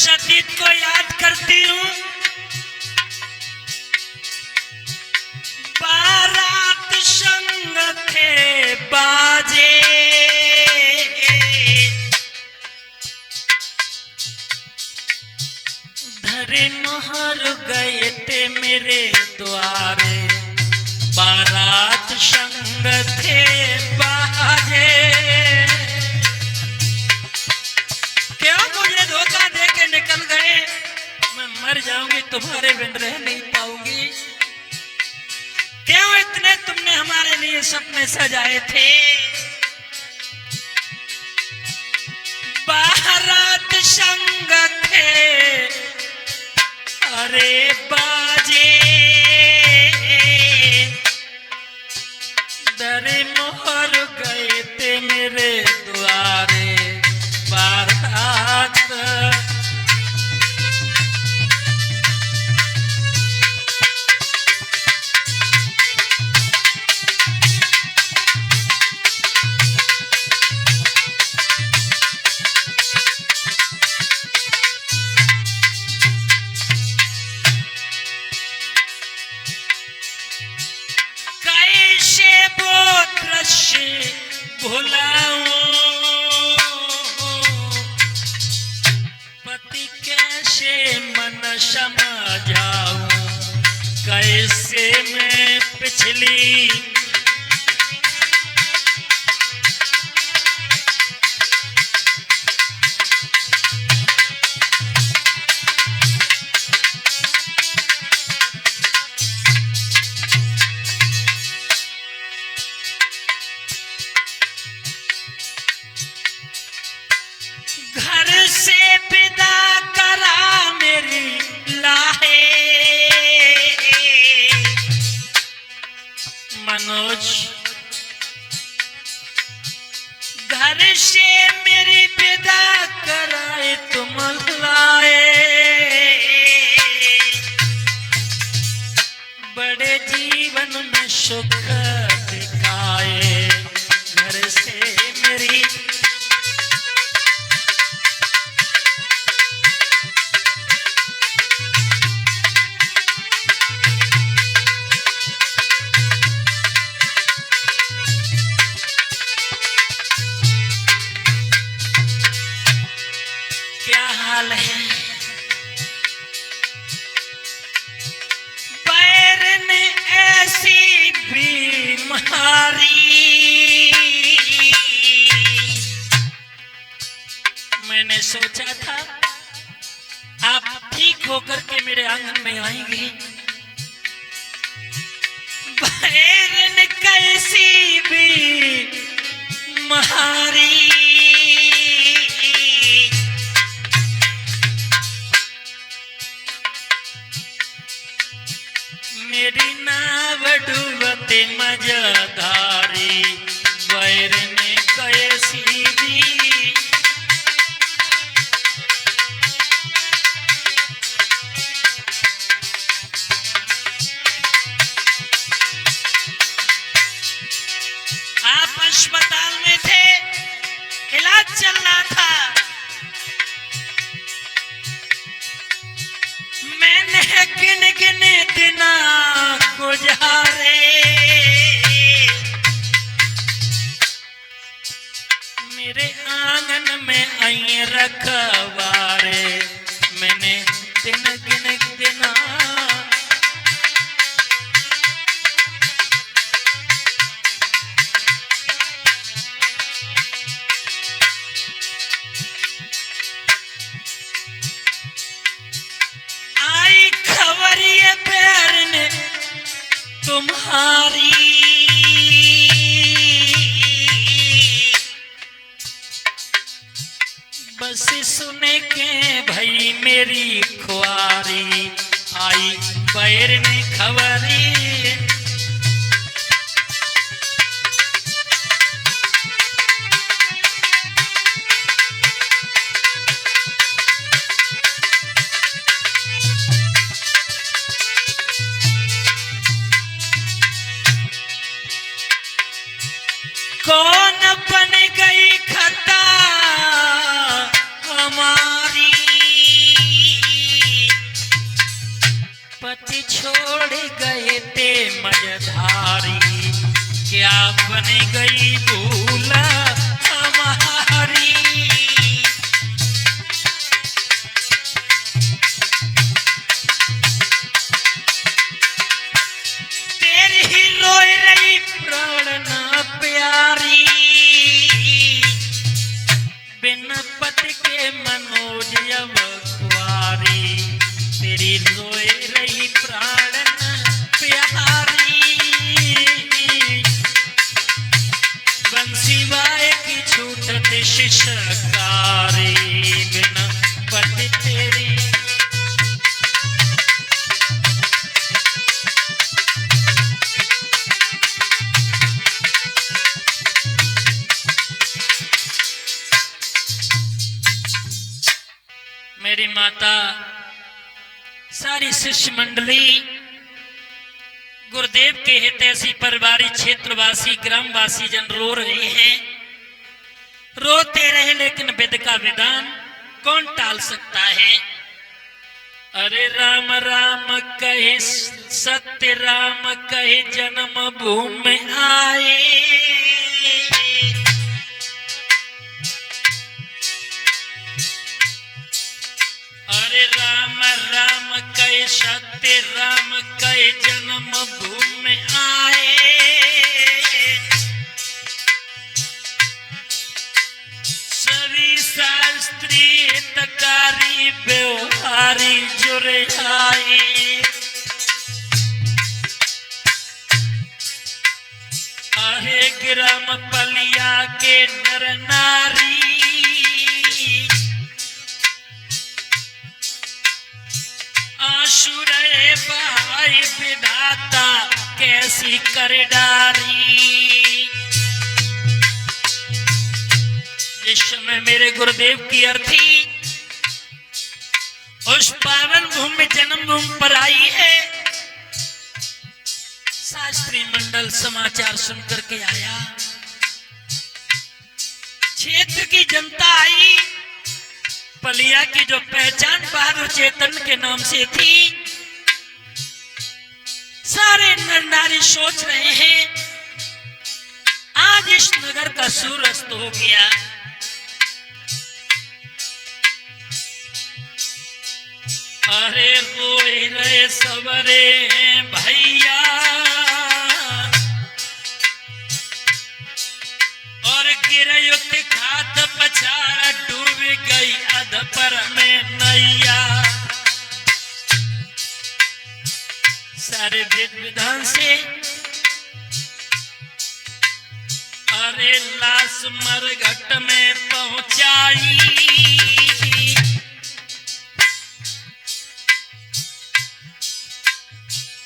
अतीत को याद करती हूँ बारात संग थे बाजे धरे मोहर गए थे मेरे द्वारे बारात संग थे बाजे मुझे धोखा देके निकल गए मैं मर जाऊंगी तुम्हारे बिन रह नहीं पाऊंगी क्यों इतने तुमने हमारे लिए सपने सजाए थे बारात संग थे अरे बाजे दरे मोहर गए थे मेरे द्वारे बारात कैसे भुलाऊं, पति कैसे मन समझाऊं, कैसे मैं पिछली घर से विदा करा मेरी लाहे, मनोज घर से मेरी विदा कराए तुम लाए, बड़े जीवन में सुख दिखाए, घर से मेरी क्या हाल है। पैर ने ऐसी बीमारी, मैंने सोचा था आप ठीक होकर के मेरे आंगन में आएंगे। पैर ने कैसी बीमारी, मेरी नाव डूबते मजधारी, बैर ने कैसी भी आप अस्पताल में थे, इलाज चल रहा था, मैंने गिन गिने दिना गुजारे, मेरे आंगन में आई रखवारे, मैंने दिन गिन दिना आई खबर ये पैर ने तुम्हारी, बस सुने के भाई मेरी ख्वारी, आई पैर ने खबरी, कौन बन गई खता हमारी, पति छोड़ गए थे मझधारी, क्या बन गई भूल हमारी, तेरी ही रोई रही प्राण ना प्यारी, बिन पति के मनोज अब कुंवारी, तेरी रोई रही प्राण न प्यारी, बंसी बाए की छूटत शिशकारी, बिन पति तेरी मेरी माता, सारी शिष्य मंडली, गुरुदेव के हितैषी परिवारी क्षेत्रवासी ग्रामवासी जन रो रहे हैं, रोते रहे लेकिन विध का विधान कौन टाल सकता है। अरे राम राम कहे सत्य राम कहे जन्म भूमि आए, कई सत्य राम कई जन्म भूमि आए, सभी शास्त्री हितकारी व्यवहारी जुड़े आए। आहे ग्राम पलिया के नर नारी, आशुरे भाई विधाता कैसी कर डारी। इस समय मेरे गुरुदेव की अर्थी उस पावन भूमि में जन्म भूमि पर आई है। शास्त्री मंडल समाचार सुनकर के आया, क्षेत्र की जनता आई। पलिया की जो पहचान बहादुर चेतन के नाम से थी, सारे नर नारी सोच रहे हैं आज इस नगर का सूर्यास्त हो गया। अरे रोए रहे सवरे भैया, और गिरयुक्त खात पछाड़ डूब गई अधपर में नैया। सारे वेद विधान से अरे लाश मरघट में पहुंचाई,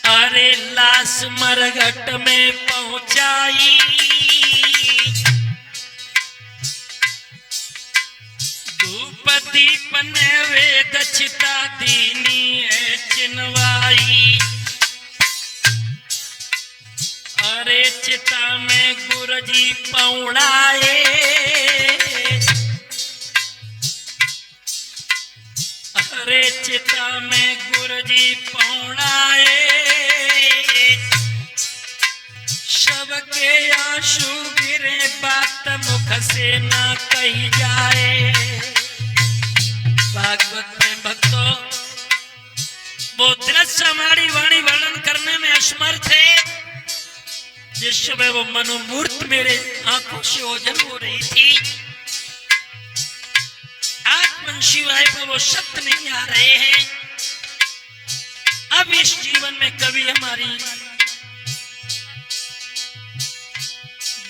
अरे लाश मरघट में पहुंचाई। धूप दीप नैवेद्य चिता दीनी है चिनवाई। अरे चिता में गुरुजी पौड़ाए, अरे चिता में गुरुजी पौड़ाए। सबके आंसू गिरे बात मुख से ना कही जाए। भागवत में भक्तों वो दृश्य हमारी वाणी वर्णन करने में असमर्थ है। जिस समय वो मनोमूर्त मेरे आंखों से ओझल हो रही थी, आत्मन शिवाय पर वो शब्द नहीं आ रहे हैं। अब इस जीवन में कभी हमारी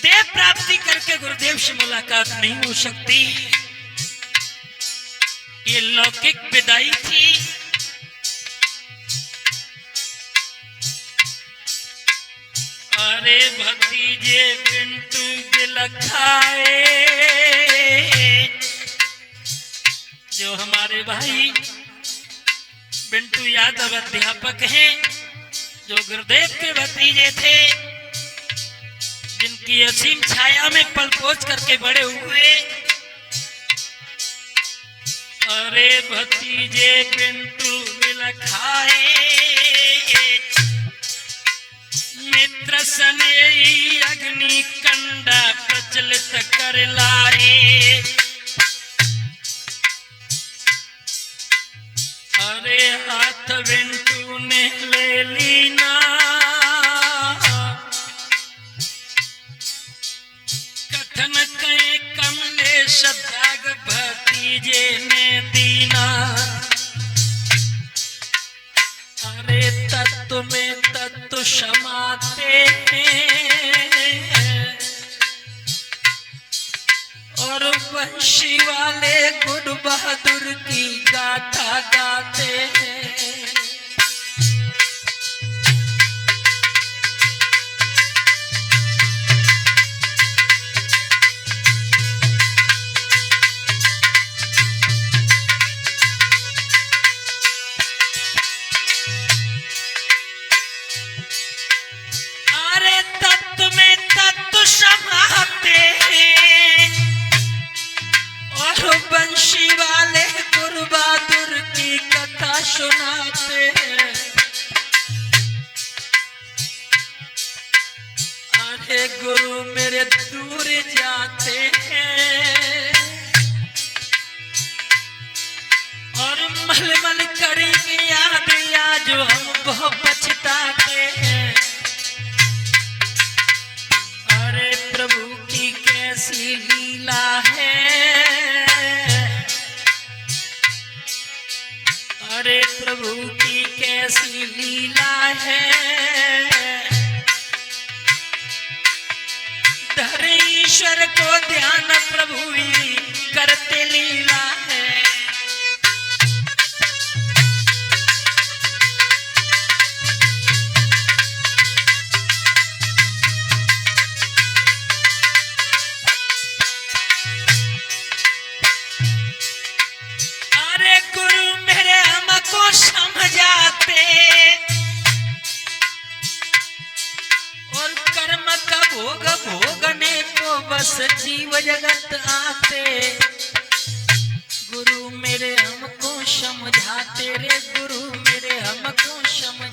देव प्राप्ति करके गुरुदेव से मुलाकात नहीं हो सकती। ये लौकिक विदाई थी। अरे भतीजे पिंटू बिलखाए, जो हमारे भाई पिंटू यादव अध्यापक हैं, जो गुरुदेव के भतीजे थे, जिनकी असीम छाया में पल पोछ करके बड़े हुए। अरे भतीजे पिंटू बिलखाए, मित्र सने अग्नि कंडा प्रचलित कर लाए। अरे हाथ पिंटू ने ले ली ना, कथन कहे कमलेश त्याग भतीजे ने दीना। अरे तत्व में तत्व समाते हैं, और वंशी वाले गुरु बहादुर की गाथा गाते हैं। अरे तत्व में तत्व समाते हैं, और बंशी वाले गुरु बहादुर की कथा सुनाते हैं। अरे गुरु मेरे दूर जाते हैं, और मल मल करेंगे याद आज हम बहुत पछताते हैं। अरे प्रभु की कैसी लीला है, अरे प्रभु की कैसी लीला है। धरे ईश्वर को ध्यान प्रभु ही करते लीला है। अरे गुरु मेरे हमको समझाते और कर्म का भोग भोगने को बस जीव जगत आते। गुरु मेरे हमको समझाते रे, गुरु मेरे हमको समझाते।